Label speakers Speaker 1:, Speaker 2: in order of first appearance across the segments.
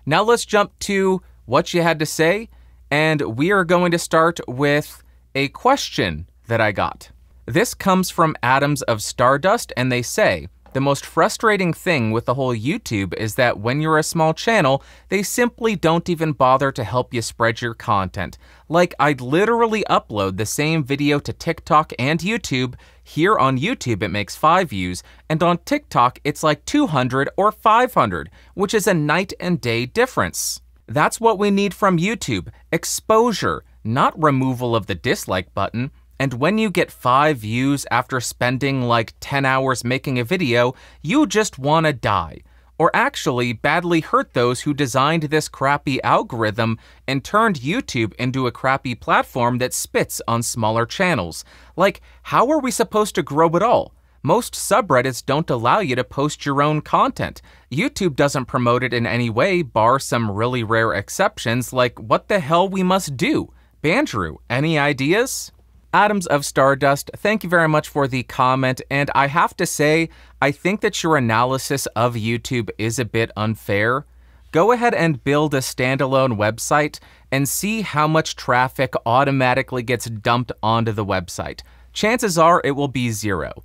Speaker 1: Now let's jump to what you had to say, and we are going to start with a question that I got. This comes from Atoms of Stardust, and they say, the most frustrating thing with the whole YouTube is that when you're a small channel, they simply don't even bother to help you spread your content. Like, I'd literally upload the same video to TikTok and YouTube. Here on YouTube, it makes 5 views, and on TikTok, it's like 200 or 500, which is a night and day difference. That's what we need from YouTube, exposure, not removal of the dislike button. And when you get 5 views after spending like 10 hours making a video, you just want to die. Or actually badly hurt those who designed this crappy algorithm and turned YouTube into a crappy platform that spits on smaller channels. Like, how are we supposed to grow at all? Most subreddits don't allow you to post your own content. YouTube doesn't promote it in any way, bar some really rare exceptions like what the hell we must do. Bandrew, any ideas? Atoms of Stardust, thank you very much for the comment, and I have to say, I think that your analysis of YouTube is a bit unfair. Go ahead and build a standalone website and see how much traffic automatically gets dumped onto the website. Chances are it will be 0.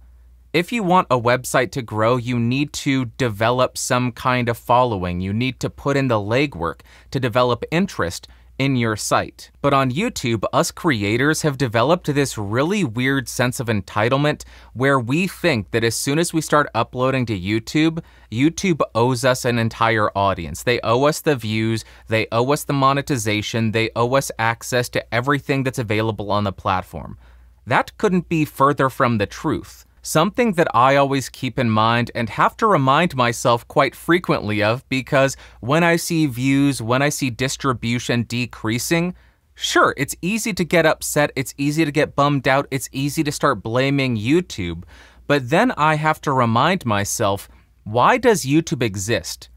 Speaker 1: If you want a website to grow, you need to develop some kind of following. You need to put in the legwork to develop interest in your site. But on YouTube, us creators have developed this really weird sense of entitlement where we think that as soon as we start uploading to YouTube, YouTube owes us an entire audience. They owe us the views, they owe us the monetization, they owe us access to everything that's available on the platform. That couldn't be further from the truth. Something that I always keep in mind and have to remind myself quite frequently of, because when I see views, when I see distribution decreasing, sure, it's easy to get upset, it's easy to get bummed out, it's easy to start blaming YouTube, but then I have to remind myself, why does YouTube exist?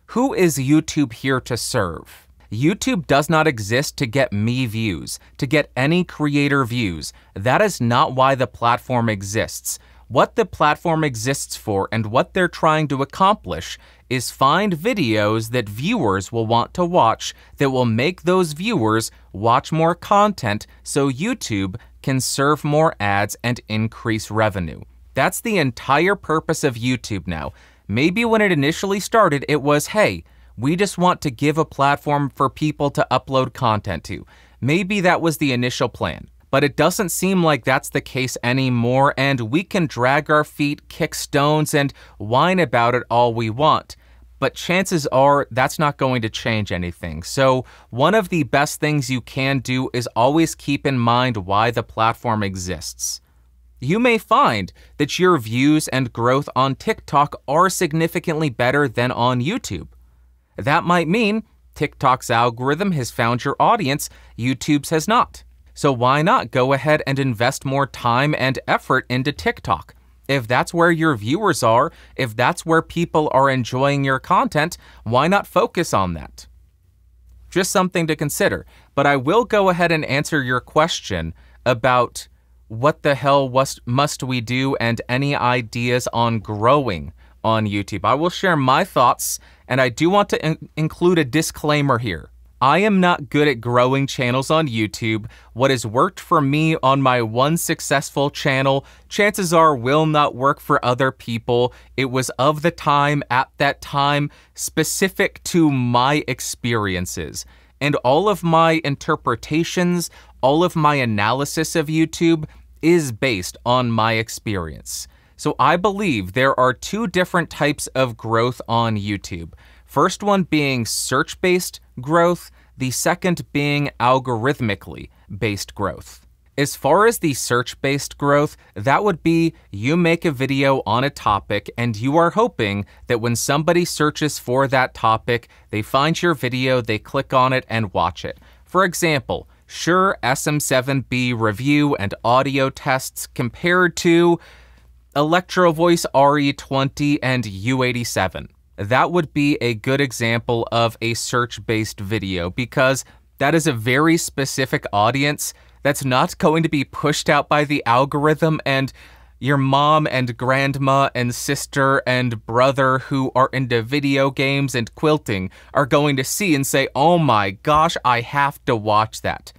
Speaker 1: Who is YouTube here to serve? YouTube does not exist to get me views, to get any creator views. That is not why the platform exists. What the platform exists for and what they're trying to accomplish is find videos that viewers will want to watch that will make those viewers watch more content so YouTube can serve more ads and increase revenue. That's the entire purpose of YouTube now. Maybe when it initially started, it was, hey, we just want to give a platform for people to upload content to. Maybe that was the initial plan. But it doesn't seem like that's the case anymore, and we can drag our feet, kick stones, and whine about it all we want. But chances are that's not going to change anything. So one of the best things you can do is always keep in mind why the platform exists. You may find that your views and growth on TikTok are significantly better than on YouTube. That might mean TikTok's algorithm has found your audience, YouTube's has not. So why not go ahead and invest more time and effort into TikTok? If that's where your viewers are, if that's where people are enjoying your content, why not focus on that? Just something to consider. But I will go ahead and answer your question about what the hell must we do and any ideas on growing on YouTube. I will share my thoughts, and I do want to include a disclaimer here. I am not good at growing channels on YouTube. What has worked for me on my one successful channel, chances are will not work for other people. It was of the time, at that time, specific to my experiences. And all of my interpretations, all of my analysis of YouTube is based on my experience. So I believe there are 2 different types of growth on YouTube. First one being search-based growth, the second being algorithmically based growth. As far as the search-based growth, that would be you make a video on a topic and you are hoping that when somebody searches for that topic, they find your video, they click on it and watch it. For example, Shure SM7B review and audio tests compared to Electro Voice RE20 and U87. That would be a good example of a search-based video because that is a very specific audience that's not going to be pushed out by the algorithm, and your mom and grandma and sister and brother who are into video games and quilting are going to see and say, oh my gosh, I have to watch that.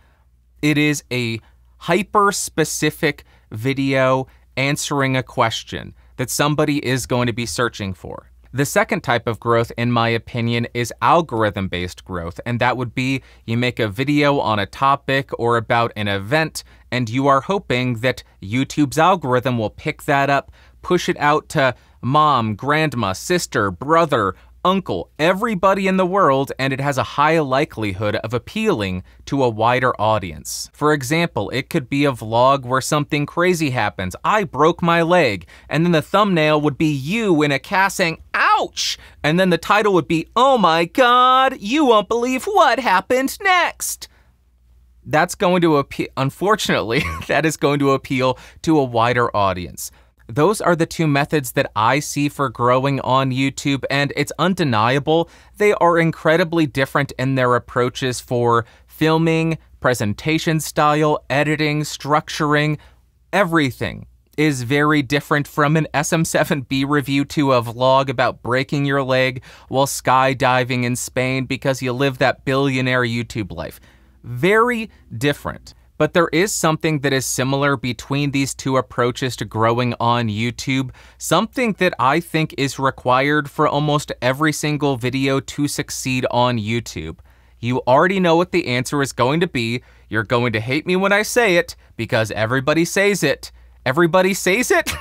Speaker 1: It is a hyper-specific video answering a question that somebody is going to be searching for. The second type of growth, in my opinion, is algorithm-based growth, and that would be you make a video on a topic or about an event, and you are hoping that YouTube's algorithm will pick that up, push it out to mom, grandma, sister, brother, uncle, everybody in the world, and it has a high likelihood of appealing to a wider audience. For example, it could be a vlog where something crazy happens. I broke my leg, and then the thumbnail would be you in a cast saying, ouch! And then the title would be, oh my god, you won't believe what happened next! That's going to appeal, unfortunately, that is going to appeal to a wider audience. Those are the two methods that I see for growing on YouTube, and it's undeniable they are incredibly different in their approaches for filming, presentation style, editing, structuring. Everything is very different, from an SM7B review to a vlog about breaking your leg while skydiving in Spain because you live that billionaire YouTube life. Very different. But there is something that is similar between these two approaches to growing on YouTube, something that I think is required for almost every single video to succeed on YouTube. You already know what the answer is going to be. You're going to hate me when I say it, because everybody says it. Everybody says it?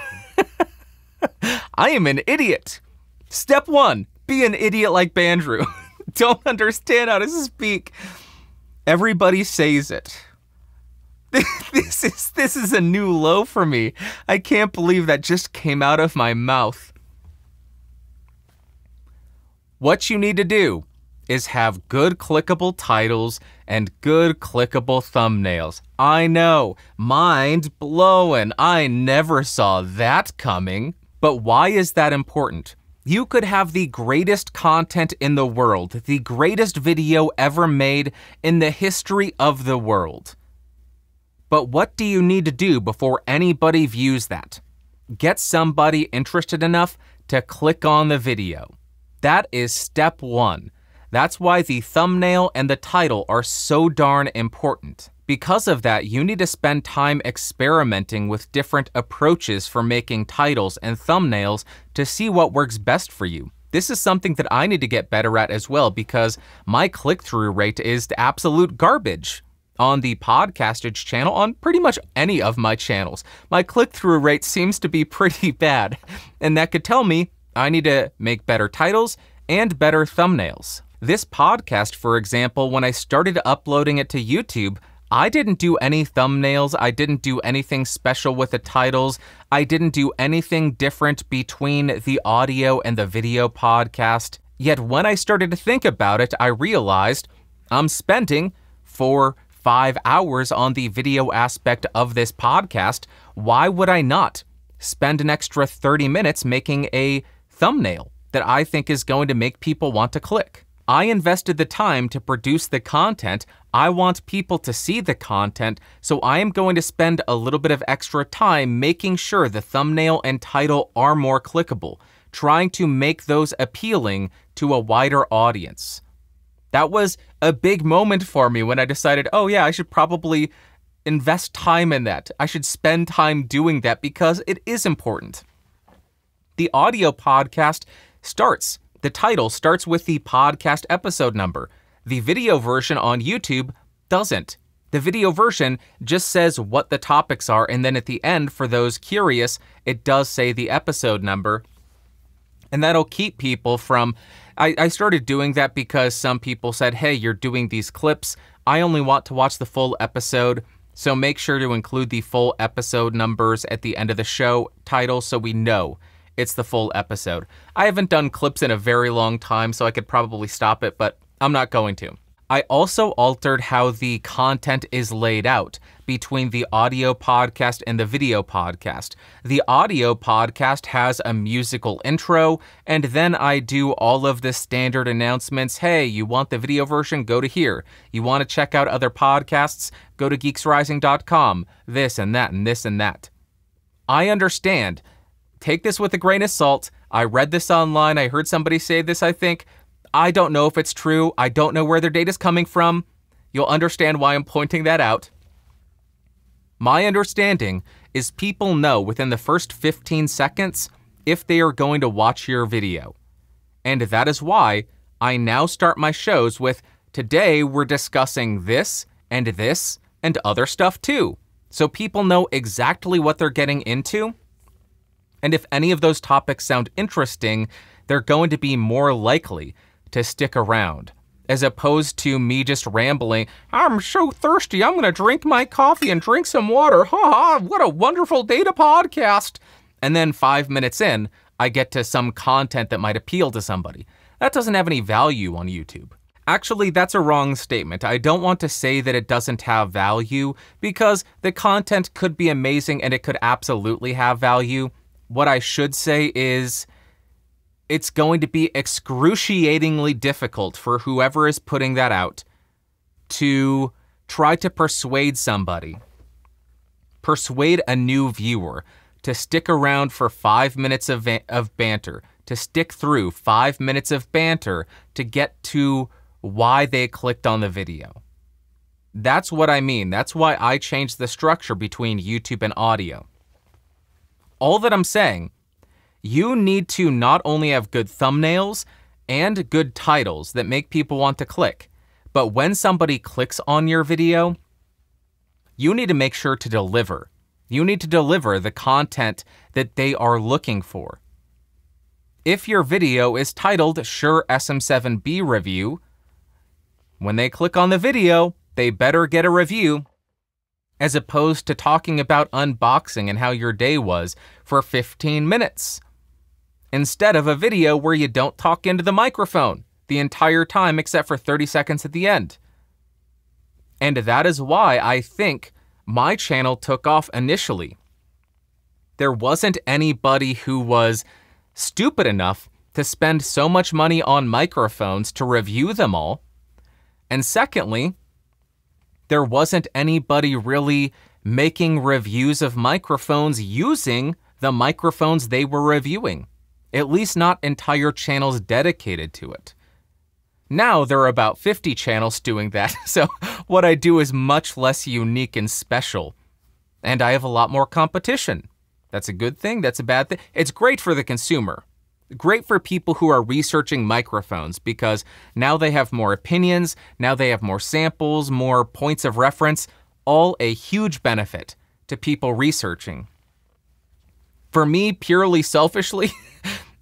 Speaker 1: I am an idiot. Step 1, be an idiot like Bandrew. Don't understand how to speak. Everybody says it. This is a new low for me. I can't believe that just came out of my mouth. What you need to do is have good clickable titles and good clickable thumbnails. I know, mind blowing. I never saw that coming. But why is that important? You could have the greatest content in the world, the greatest video ever made in the history of the world. But what do you need to do before anybody views that? Get somebody interested enough to click on the video. That is step 1. That's why the thumbnail and the title are so darn important. Because of that, you need to spend time experimenting with different approaches for making titles and thumbnails to see what works best for you. This is something that I need to get better at as well, because my click-through rate is absolute garbage. On the Podcastage channel, on pretty much any of my channels, my click-through rate seems to be pretty bad, and that could tell me I need to make better titles and better thumbnails. This podcast, for example, when I started uploading it to YouTube, I didn't do any thumbnails, I didn't do anything special with the titles, I didn't do anything different between the audio and the video podcast. Yet when I started to think about it, I realized I'm spending 4-5 hours on the video aspect of this podcast. Why would I not spend an extra 30 minutes making a thumbnail that I think is going to make people want to click? I invested the time to produce the content. I want people to see the content, so I am going to spend a little bit of extra time making sure the thumbnail and title are more clickable, trying to make those appealing to a wider audience. That was a big moment for me when I decided, oh yeah, I should probably invest time in that. I should spend time doing that because it is important. The audio podcast the title starts with the podcast episode number. The video version on YouTube doesn't. The video version just says what the topics are, and then at the end, for those curious, it does say the episode number. And that'll keep people from... I started doing that because some people said, hey, you're doing these clips. I only want to watch the full episode, so make sure to include the full episode numbers at the end of the show title so we know it's the full episode. I haven't done clips in a very long time, so I could probably stop it, but I'm not going to. I also altered how the content is laid out between the audio podcast and the video podcast. The audio podcast has a musical intro, and then I do all of the standard announcements. Hey, you want the video version? Go to here. You want to check out other podcasts? Go to geeksrising.com. This and that and this and that. I understand. Take this with a grain of salt. I read this online. I heard somebody say this, I think. I don't know if it's true. I don't know where their data's coming from. You'll understand why I'm pointing that out. My understanding is people know within the first 15 seconds if they are going to watch your video. And that is why I now start my shows with, today we're discussing this and other stuff too. So people know exactly what they're getting into. And if any of those topics sound interesting, they're going to be more likely to stick around, as opposed to me just rambling, I'm so thirsty, I'm going to drink my coffee and drink some water. Ha ha, what a wonderful data podcast. And then 5 minutes in, I get to some content that might appeal to somebody. That doesn't have any value on YouTube. Actually, that's a wrong statement. I don't want to say that it doesn't have value, because the content could be amazing and it could absolutely have value. What I should say is it's going to be excruciatingly difficult for whoever is putting that out to try to persuade somebody, persuade a new viewer to stick around for 5 minutes of banter, to stick through 5 minutes of banter to get to why they clicked on the video. That's what I mean. That's why I changed the structure between YouTube and audio. All that I'm saying, you need to not only have good thumbnails and good titles that make people want to click, but when somebody clicks on your video, you need to make sure to deliver. You need to deliver the content that they are looking for. If your video is titled Shure SM7B Review, when they click on the video, they better get a review, as opposed to talking about unboxing and how your day was for 15 minutes. Instead of a video where you don't talk into the microphone the entire time except for 30 seconds at the end. And that is why I think my channel took off initially. There wasn't anybody who was stupid enough to spend so much money on microphones to review them all. And secondly, there wasn't anybody really making reviews of microphones using the microphones they were reviewing. At least not entire channels dedicated to it. Now there are about 50 channels doing that, so what I do is much less unique and special. And I have a lot more competition. That's a good thing, that's a bad thing. It's great for the consumer. Great for people who are researching microphones, because now they have more opinions, now they have more samples, more points of reference, all a huge benefit to people researching. For me, purely selfishly,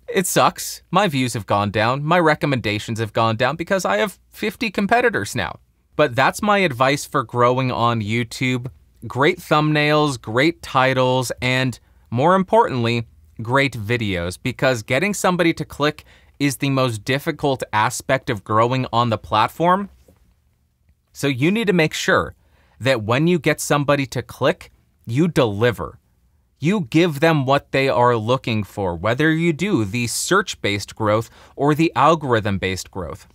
Speaker 1: it sucks. My views have gone down, my recommendations have gone down because I have 50 competitors now. But that's my advice for growing on YouTube. Great thumbnails, great titles, and more importantly, great videos, because getting somebody to click is the most difficult aspect of growing on the platform. So you need to make sure that when you get somebody to click, you deliver. You give them what they are looking for, whether you do the search-based growth or the algorithm-based growth.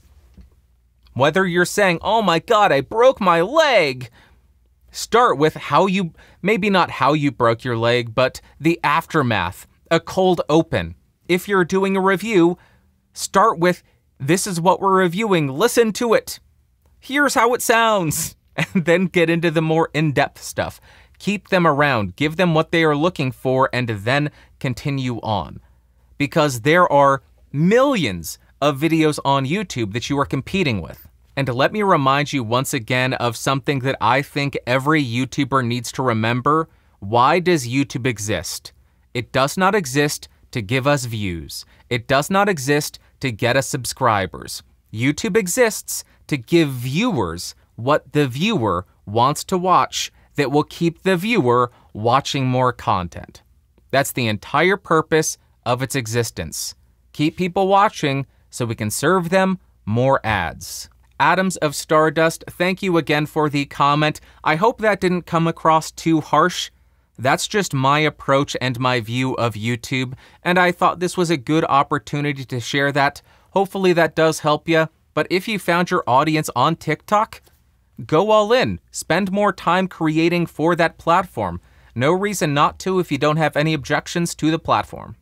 Speaker 1: Whether you're saying, oh my God, I broke my leg. Start with maybe not how you broke your leg, but the aftermath. A cold open. If you're doing a review, start with, this is what we're reviewing, listen to it. Here's how it sounds. And then get into the more in-depth stuff. Keep them around, give them what they are looking for, and then continue on. Because there are millions of videos on YouTube that you are competing with. And let me remind you once again of something that I think every YouTuber needs to remember. Why does YouTube exist? It does not exist to give us views. It does not exist to get us subscribers. YouTube exists to give viewers what the viewer wants to watch that will keep the viewer watching more content. That's the entire purpose of its existence. Keep people watching so we can serve them more ads. Adams of Stardust, thank you again for the comment. I hope that didn't come across too harsh. That's just my approach and my view of YouTube, and I thought this was a good opportunity to share that. Hopefully that does help you, but if you found your audience on TikTok, go all in. Spend more time creating for that platform. No reason not to if you don't have any objections to the platform.